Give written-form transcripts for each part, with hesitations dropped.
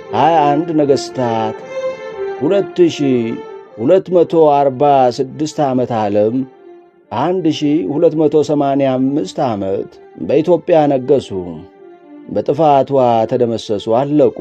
21 ነገሥታት 2246 ዓመት ዓለም 1285 ዓመት በኢትዮጵያ ነገሱ። በጥፋቷ ተደመሰሱ፣ አለቁ።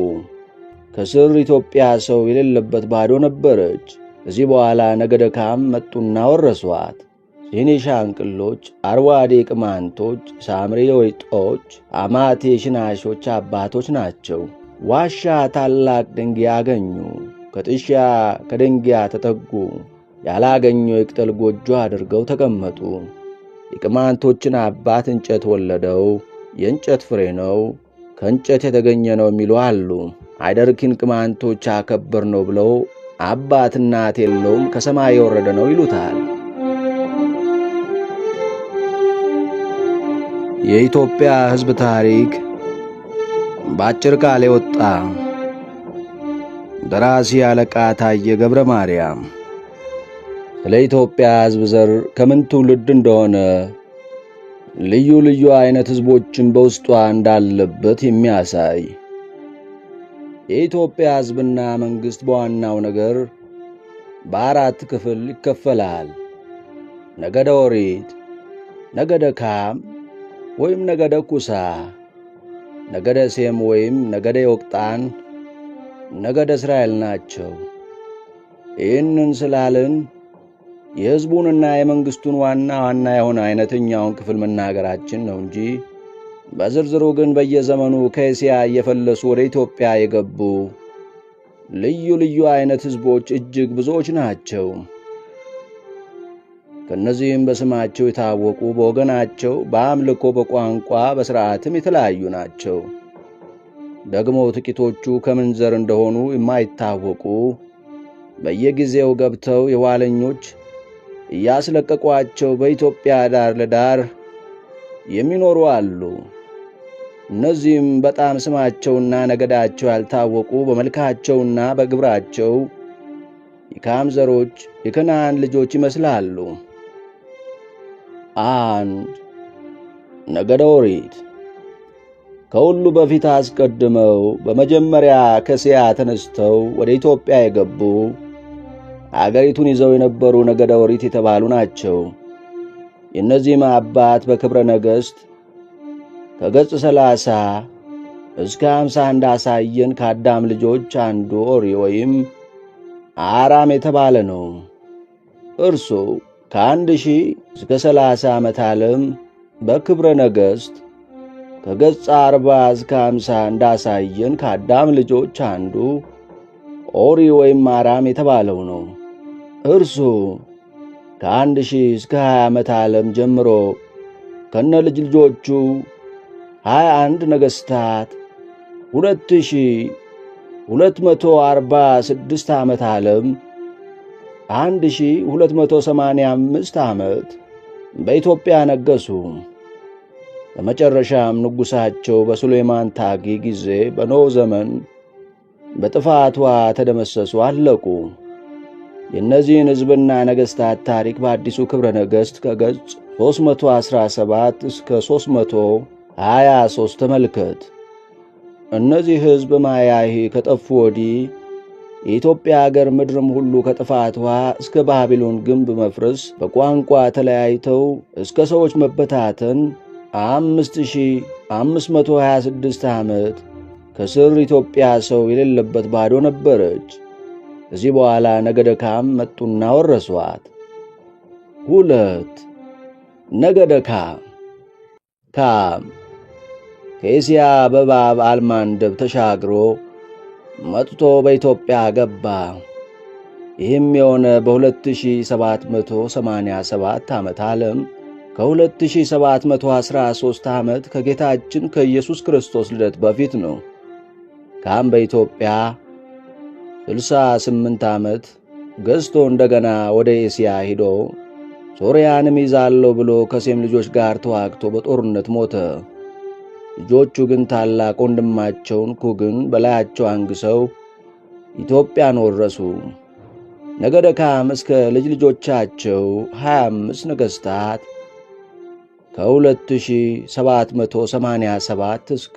ከስር ኢትዮጵያ ሰው የሌለበት ባዶ ነበረች። ከዚህ በኋላ ነገደ ካም መጡና ወረሷት። ቤኒሻንጉሎች፣ አርዋዴ ቅማንቶች፣ ሳምሬ ወይጦች፣ አማቴ ሽናሾች አባቶች ናቸው። ዋሻ ታላቅ ድንጋይ አገኙ። ከጥሻ ከድንጋይ ተጠጉ። ያላገኙ የቅጠል ጎጆ አድርገው ተቀመጡ። የቅማንቶችን አባት እንጨት ወለደው፣ የእንጨት ፍሬ ነው፣ ከእንጨት የተገኘ ነው የሚሉ አሉ። አይደርኪን ቅማንቶች አከበር ነው ብለው አባት እናት የለውም ከሰማይ የወረደ ነው ይሉታል። የኢትዮጵያ ሕዝብ ታሪክ በአጭር ቃል የወጣ። ደራሲ አለቃ ታየ ገብረ ማርያም። ስለ ኢትዮጵያ ሕዝብ ዘር ከምን ትውልድ እንደሆነ ልዩ ልዩ አይነት ሕዝቦችን በውስጧ እንዳለበት የሚያሳይ። የኢትዮጵያ ሕዝብና መንግሥት በዋናው ነገር በአራት ክፍል ይከፈላል። ነገደ ኦሪት፣ ነገደ ካም ወይም ነገደ ኩሳ፣ ነገደ ሴም ወይም ነገደ ዮቅጣን፣ ነገደ እስራኤል ናቸው። ይህንን ስላልን የሕዝቡንና የመንግሥቱን ዋና ዋና የሆነ አይነተኛውን ክፍል መናገራችን ነው እንጂ በዝርዝሩ ግን በየዘመኑ ከእስያ እየፈለሱ ወደ ኢትዮጵያ የገቡ ልዩ ልዩ አይነት ሕዝቦች እጅግ ብዙዎች ናቸው። ከእነዚህም በስማቸው የታወቁ፣ በወገናቸው፣ በአምልኮ፣ በቋንቋ፣ በሥርዓትም የተለያዩ ናቸው። ደግሞ ጥቂቶቹ ከምን ዘር እንደሆኑ የማይታወቁ በየጊዜው ገብተው የኋለኞች እያስለቀቋቸው በኢትዮጵያ ዳር ለዳር የሚኖሩ አሉ። እነዚህም በጣም ስማቸውና ነገዳቸው ያልታወቁ በመልካቸውና በግብራቸው የካም ዘሮች የከነዓን ልጆች ይመስላሉ። 1. ነገደ ኦሪት። ከሁሉ በፊት አስቀድመው በመጀመሪያ ከእስያ ተነስተው ወደ ኢትዮጵያ የገቡ አገሪቱን ይዘው የነበሩ ነገደ ኦሪት የተባሉ ናቸው። የእነዚህም አባት በክብረ ነገሥት ከገጽ 30 እስከ 50 እንዳሳየን ከአዳም ልጆች አንዱ ኦሪ ወይም አራም የተባለ ነው። እርሱ ከ1000 እስከ 30 ዓመት ዓለም በክብረ ነገሥት ከገጽ 40 እስከ 50 እንዳሳየን ከአዳም ልጆች አንዱ ኦሪ ወይም አራም የተባለው ነው። እርሱ ከ1000 እስከ 20 ዓመት ዓለም ጀምሮ ከነ ልጅ ልጆቹ 21 ነገሥታት 2246 ዓመት ዓለም 1285 ዓመት በኢትዮጵያ ነገሱ። በመጨረሻም ንጉሣቸው በሱሌማን ታጊ ጊዜ በኖኅ ዘመን በጥፋቷ ተደመሰሱ፣ አለቁ። የእነዚህን ሕዝብና ነገሥታት ታሪክ በአዲሱ ክብረ ነገሥት ከገጽ 317 እስከ 323 ተመልከት። እነዚህ ሕዝብ ማያሂ ከጠፉ ወዲህ የኢትዮጵያ አገር ምድርም ሁሉ ከጥፋቷ እስከ ባቢሎን ግንብ መፍረስ በቋንቋ ተለያይተው እስከ ሰዎች መበታተን 5526 ዓመት ከስር ኢትዮጵያ ሰው የሌለበት ባዶ ነበረች። ከዚህ በኋላ ነገደ ካም መጡና ወረሷት። 2. ነገደ ካም። ካም ከእስያ በባብ አልማንደብ ተሻግሮ መጥቶ በኢትዮጵያ ገባ። ይህም የሆነ በ2787 ዓመት ዓለም ከ2713 ዓመት ከጌታችን ከኢየሱስ ክርስቶስ ልደት በፊት ነው። ካም በኢትዮጵያ 68 ዓመት ገዝቶ እንደገና ወደ እስያ ሂዶ ሶርያንም ይዛለሁ ብሎ ከሴም ልጆች ጋር ተዋግቶ በጦርነት ሞተ። ልጆቹ ግን ታላቅ ወንድማቸውን ኩግን በላያቸው አንግሰው ኢትዮጵያን ወረሱ። ነገደ ካም እስከ ልጅ ልጆቻቸው 25 ነገሥታት ከ2787 እስከ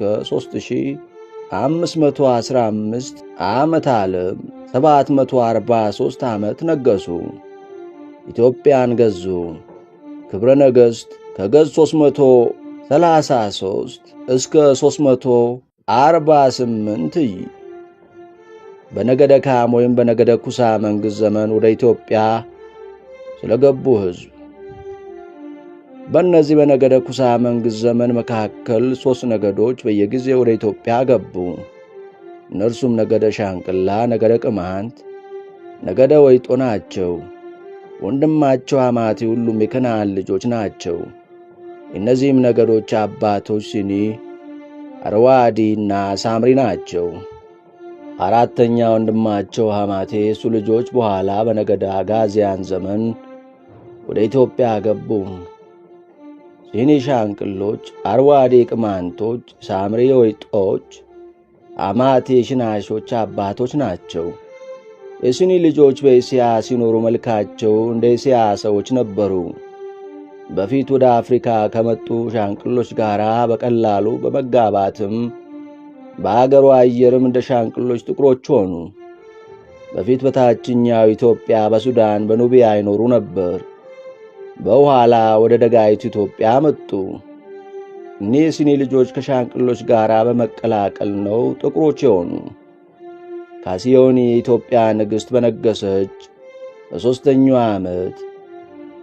515 ዓመተ ዓለም 743 ዓመት ነገሱ። ኢትዮጵያን ገዙ። ክብረ ነገሥት ከገጽ 333 እስከ 348 በነገደ ካም ወይም በነገደ ኩሳ መንግሥት ዘመን ወደ ኢትዮጵያ ስለገቡ ሕዝብ። በእነዚህ በነገደ ኩሳ መንግሥት ዘመን መካከል 3 ነገዶች በየጊዜው ወደ ኢትዮጵያ ገቡ። እነርሱም ነገደ ሻንቅላ፣ ነገደ ቅማንት፣ ነገደ ወይጦ ናቸው። ወንድማቸው አማቴ ሁሉም የከነዓን ልጆች ናቸው። እነዚህም ነገዶች አባቶች ሲኒ፣ አርዋዲና ሳምሪ ናቸው። አራተኛ ወንድማቸው ሐማቴ የሱ ልጆች በኋላ በነገደ አጋዚያን ዘመን ወደ ኢትዮጵያ ገቡ። ሲኒ ሻንቅሎች፣ አርዋዴ ቅማንቶች፣ ሳምሪ ወይጦች፣ አማቴ ሽናሾች አባቶች ናቸው። የሲኒ ልጆች በእስያ ሲኖሩ መልካቸው እንደ እስያ ሰዎች ነበሩ። በፊት ወደ አፍሪካ ከመጡ ሻንቅሎች ጋር በቀላሉ በመጋባትም በአገሩ አየርም እንደ ሻንቅሎች ጥቁሮች ሆኑ። በፊት በታችኛው ኢትዮጵያ በሱዳን በኑቢያ ይኖሩ ነበር። በኋላ ወደ ደጋይቱ ኢትዮጵያ መጡ። እኒህ የሲኒ ልጆች ከሻንቅሎች ጋር በመቀላቀል ነው ጥቁሮች የሆኑ። ካሲዮኒ የኢትዮጵያ ንግሥት በነገሰች በ3ኛው ዓመት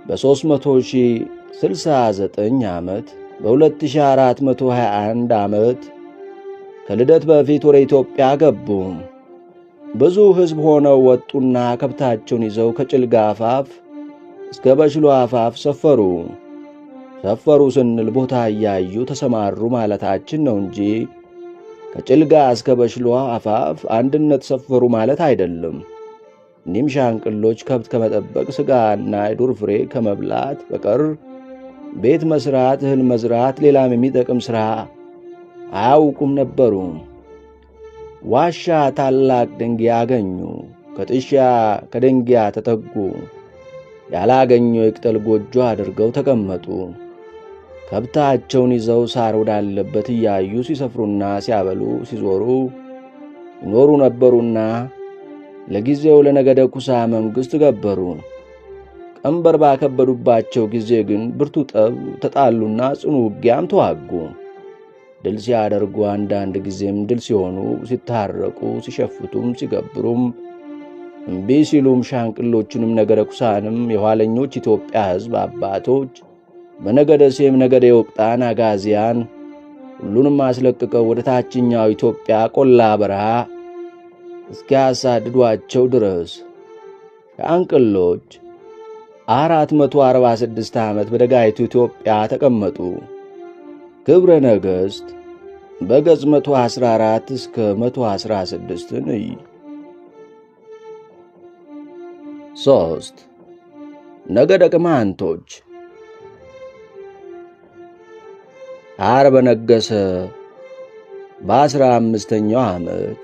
በ369 ዓመት በ2421 ዓመት ከልደት በፊት ወደ ኢትዮጵያ ገቡ። ብዙ ሕዝብ ሆነው ወጡና ከብታቸውን ይዘው ከጭልጋ አፋፍ እስከ በሽሎ አፋፍ ሰፈሩ። ሰፈሩ ስንል ቦታ እያዩ ተሰማሩ ማለታችን ነው እንጂ ከጭልጋ እስከ በሽሎ አፋፍ አንድነት ሰፈሩ ማለት አይደለም። እኒህም ሻንቅሎች ከብት ከመጠበቅ ሥጋና የዱር ፍሬ ከመብላት በቀር ቤት መስራት፣ እህል መዝራት፣ ሌላም የሚጠቅም ሥራ አያውቁም ነበሩ። ዋሻ ታላቅ ድንጋይ አገኙ። ከጥሻ ከድንጋይ ተጠጉ። ያላገኘው የቅጠል ጎጆ አድርገው ተቀመጡ። ከብታቸውን ይዘው ሳር ወዳለበት እያዩ ሲሰፍሩና ሲያበሉ ሲዞሩ ይኖሩ ነበሩና ለጊዜው ለነገደ ኩሳ መንግሥት ገበሩ። ቀንበር ባከበዱባቸው ጊዜ ግን ብርቱ ጠብ ተጣሉና ጽኑ ውጊያም ተዋጉ። ድል ሲያደርጉ አንዳንድ ጊዜም ድል ሲሆኑ ሲታረቁ ሲሸፍቱም ሲገብሩም እምቢ ሲሉም ሻንቅሎቹንም ነገደ ኩሳንም የኋለኞች ኢትዮጵያ ሕዝብ አባቶች በነገደ ሴም፣ ነገደ ዮቅጣን፣ አጋዚያን ሁሉንም አስለቅቀው ወደ ታችኛው ኢትዮጵያ ቆላ በረሃ እስኪያሳድዷቸው ድረስ ሻንቅሎች 446 ዓመት በደጋይቱ ኢትዮጵያ ተቀመጡ። ክብረ ነገሥት በገጽ 114 እስከ 116 ነይ 3 ነገደ ቅማንቶች አር በነገሰ በ15ኛው ዓመት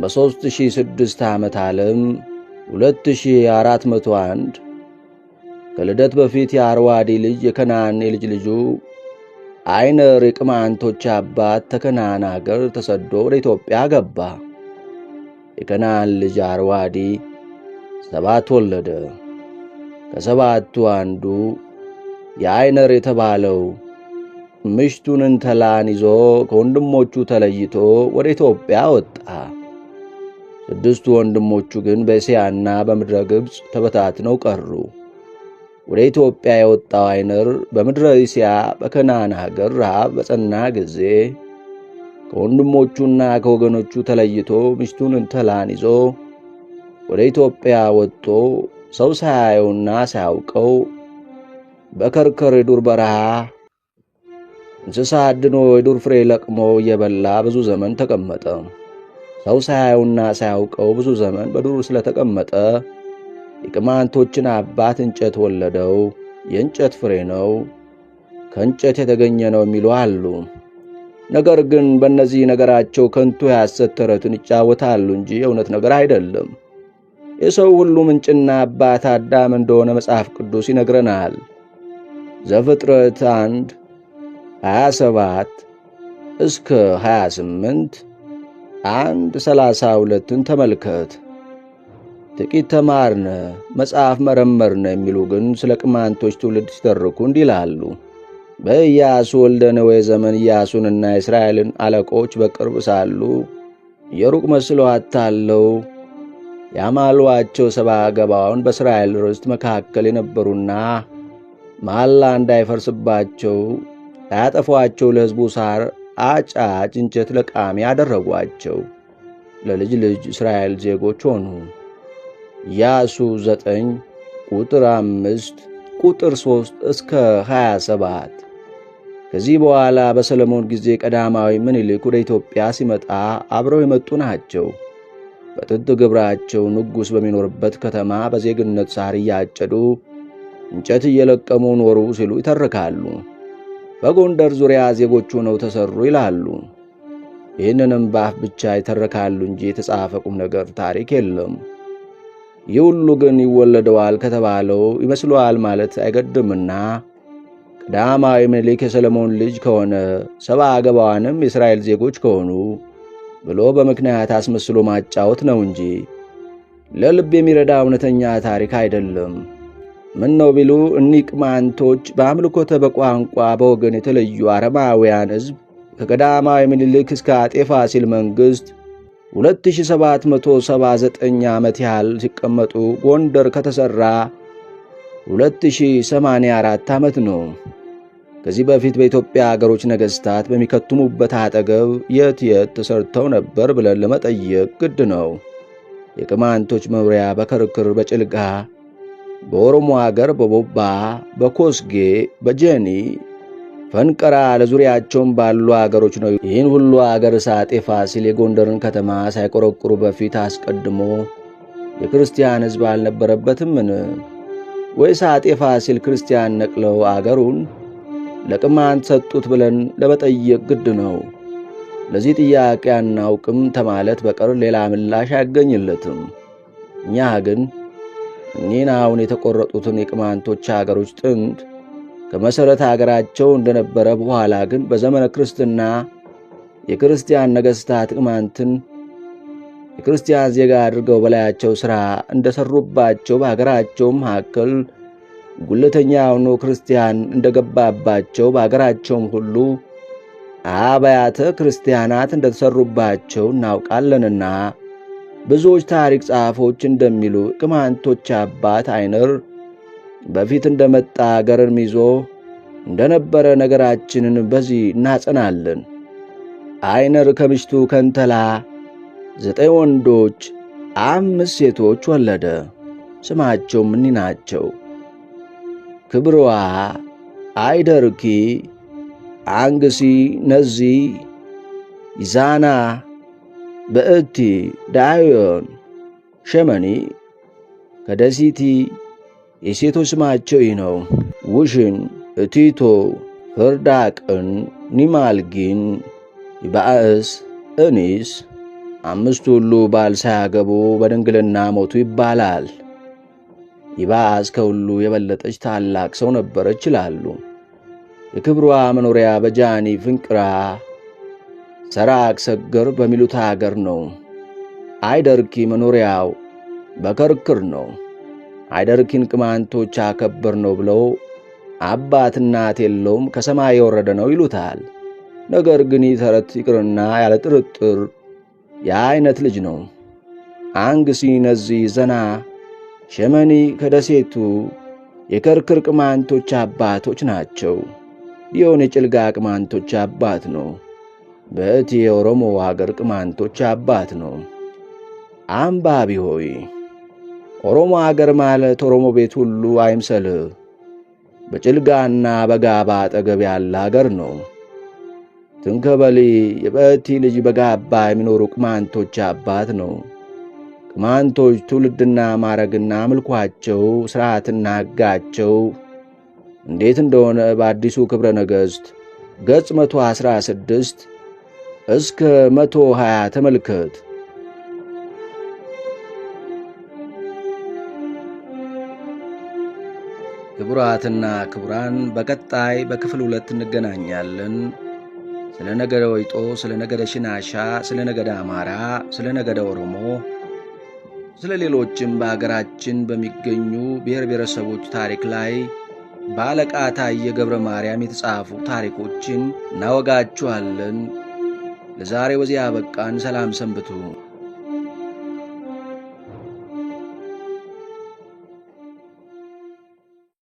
በ3006 ዓመት ዓለም 2401 ከልደት በፊት የአርዋዲ ልጅ የከነዓን የልጅ ልጁ አይነር የቅማንቶች አባት ተከናን አገር ተሰዶ ወደ ኢትዮጵያ ገባ። የከነዓን ልጅ አርዋዲ 7 ወለደ። ከሰባቱ አንዱ የአይነር የተባለው ምሽቱን እንተላን ይዞ ከወንድሞቹ ተለይቶ ወደ ኢትዮጵያ ወጣ። 6ቱ ወንድሞቹ ግን በእስያና በምድረ ግብፅ ተበታትነው ቀሩ። ወደ ኢትዮጵያ የወጣው አይነር በምድረ እስያ በከነዓን ሀገር ረሃብ በጸና ጊዜ ከወንድሞቹና ከወገኖቹ ተለይቶ ምሽቱን እንተላን ይዞ ወደ ኢትዮጵያ ወጥቶ ሰው ሳያየውና ሳያውቀው በከርከር የዱር በረሃ እንስሳ አድኖ የዱር ፍሬ ለቅሞ እየበላ ብዙ ዘመን ተቀመጠ። ሰው ሳያየውና ሳያውቀው ብዙ ዘመን በዱር ስለተቀመጠ የቅማንቶችን አባት እንጨት ወለደው። የእንጨት ፍሬ ነው፣ ከእንጨት የተገኘ ነው የሚሉ አሉ። ነገር ግን በእነዚህ ነገራቸው ከንቱ የሐሰት ተረትን ይጫወታሉ እንጂ የእውነት ነገር አይደለም። የሰው ሁሉ ምንጭና አባት አዳም እንደሆነ መጽሐፍ ቅዱስ ይነግረናል። ዘፍጥረት 1:27 እስከ 28 1:32ን ተመልከት። ጥቂት ተማርነ መጽሐፍ መረመርነ የሚሉ ግን ስለ ቅማንቶች ትውልድ ሲተርኩ እንዲህ ይላሉ። በኢያሱ ወልደ ነዌ ዘመን ኢያሱንና የእስራኤልን አለቆች በቅርብ ሳሉ የሩቅ መስለው አታለው ያማሏቸው ሰብአ ገባውን በእስራኤል ርስት መካከል የነበሩና መሐላ እንዳይፈርስባቸው ያጠፏቸው ለሕዝቡ ሳር አጫጭ እንጨት ለቃሚ ያደረጓቸው ለልጅ ልጅ እስራኤል ዜጎች ሆኑ። ኢያሱ 9 ቁጥር 5 ቁጥር 3 እስከ 27። ከዚህ በኋላ በሰለሞን ጊዜ ቀዳማዊ ምኒልክ ወደ ኢትዮጵያ ሲመጣ አብረው የመጡ ናቸው። በጥንት ግብራቸው ንጉሥ በሚኖርበት ከተማ በዜግነት ሳር እያጨዱ እንጨት እየለቀሙ ኖሩ ሲሉ ይተርካሉ። በጎንደር ዙሪያ ዜጎች ሆነው ተሰሩ ይላሉ። ይህንንም በአፍ ብቻ ይተርካሉ እንጂ የተጻፈ ቁም ነገር ታሪክ የለም። ይህ ሁሉ ግን ይወለደዋል ከተባለው ይመስለዋል ማለት አይገድምና ቀዳማዊ ምኒልክ የሰለሞን ልጅ ከሆነ ሰብአ ገባዋንም የእስራኤል ዜጎች ከሆኑ ብሎ በምክንያት አስመስሎ ማጫወት ነው እንጂ ለልብ የሚረዳ እውነተኛ ታሪክ አይደለም። ምን ነው ቢሉ እኒህ ቅማንቶች በአምልኮተ በቋንቋ በወገን የተለዩ አረማውያን ሕዝብ ከቀዳማዊ ምኒልክ እስከ አጤ ፋሲል መንግሥት 2779 ዓመት ያህል ሲቀመጡ ጎንደር ከተሠራ 2084 ዓመት ነው። ከዚህ በፊት በኢትዮጵያ አገሮች ነገሥታት በሚከትሙበት አጠገብ የት ተሰርተው ነበር ብለን ለመጠየቅ ግድ ነው። የቅማንቶች መኖሪያ በክርክር፣ በጭልጋ፣ በኦሮሞ አገር በቦባ፣ በኮስጌ፣ በጀኒ፣ ፈንቀራ ለዙሪያቸውም ባሉ አገሮች ነው። ይህን ሁሉ አገር አጤ ፋሲል የጎንደርን ከተማ ሳይቆረቁሩ በፊት አስቀድሞ የክርስቲያን ሕዝብ አልነበረበትምን? ወይስ አጤ ፋሲል ክርስቲያን ነቅለው አገሩን ለቅማንት ሰጡት ብለን ለመጠየቅ ግድ ነው። ለዚህ ጥያቄ አናውቅም ተማለት በቀር ሌላ ምላሽ አይገኝለትም። እኛ ግን እኒህን አሁን የተቆረጡትን የቅማንቶች አገሮች ጥንት ከመሠረተ አገራቸው እንደነበረ፣ በኋላ ግን በዘመነ ክርስትና የክርስቲያን ነገሥታት ቅማንትን የክርስቲያን ዜጋ አድርገው በላያቸው ሥራ እንደሰሩባቸው፣ በአገራቸው መካከል ጉልተኛ ሆኖ ክርስቲያን እንደገባባቸው፣ በአገራቸውም ሁሉ አብያተ ክርስቲያናት እንደተሰሩባቸው እናውቃለንና ብዙዎች ታሪክ ጸሐፎች እንደሚሉ ቅማንቶች አባት አይነር በፊት እንደመጣ አገርን ይዞ እንደነበረ ነገራችንን በዚህ እናጸናለን። አይነር ከምሽቱ ከንተላ 9 ወንዶች 5 ሴቶች ወለደ። ስማቸውም እኒህ ናቸው። ክብርዋ፣ አይደርኪ፣ አንግሲ፣ ነዚ፣ ይዛና፣ በእቲ፣ ዳዮን፣ ሸመኒ። ከደሲቲ የሴቶች ስማቸው ይህ ነው። ውሽን፣ እቲቶ፣ ፍርዳቅን፣ ኒማልጊን፣ ይባእስ፣ እኒስ። 5 ሁሉ ባል ሳያገቡ በድንግልና ሞቱ ይባላል። ይባስ ከሁሉ የበለጠች ታላቅ ሰው ነበረች ይላሉ። የክብሯ መኖሪያ በጃኒ ፍንቅራ ሰራቅ ሰገር በሚሉት አገር ነው። አይደርኪ መኖሪያው በከርክር ነው። አይደርኪን ቅማንቶች አከበር ነው ብለው አባት እናት የለውም ከሰማይ የወረደ ነው ይሉታል። ነገር ግን ይህ ተረት ይቅርና ያለ ጥርጥር የአይነት ልጅ ነው። አንግሲ፣ ነዚ፣ ዘና፣ ሸመኒ ከደሴቱ የከርክር ቅማንቶች አባቶች ናቸው። ዲዮን የጭልጋ ቅማንቶች አባት ነው። በእቲ የኦሮሞ አገር ቅማንቶች አባት ነው። አንባቢ ሆይ ኦሮሞ አገር ማለት ኦሮሞ ቤት ሁሉ አይምሰልህ። በጭልጋና በጋባ አጠገብ ያለ አገር ነው። ትንከበሊ የበእቲ ልጅ በጋባ የሚኖሩ ቅማንቶች አባት ነው። ቅማንቶች ትውልድና ማረግና አምልኳቸው ሥርዓትና ሕጋቸው እንዴት እንደሆነ በአዲሱ ክብረ ነገሥት ገጽ 116 እስከ 120 ተመልከት። ክቡራትና ክቡራን፣ በቀጣይ በክፍል 2 እንገናኛለን። ስለ ነገደ ወይጦ፣ ስለ ነገደ ሽናሻ፣ ስለ ነገደ አማራ፣ ስለ ነገደ ኦሮሞ፣ ስለ ሌሎችም በአገራችን በሚገኙ ብሔር ብሔረሰቦች ታሪክ ላይ በአለቃ ታዬ ገብረ ማርያም የተጻፉ ታሪኮችን እናወጋችኋለን። ለዛሬ በዚህ አበቃን። ሰላም ሰንብቱ።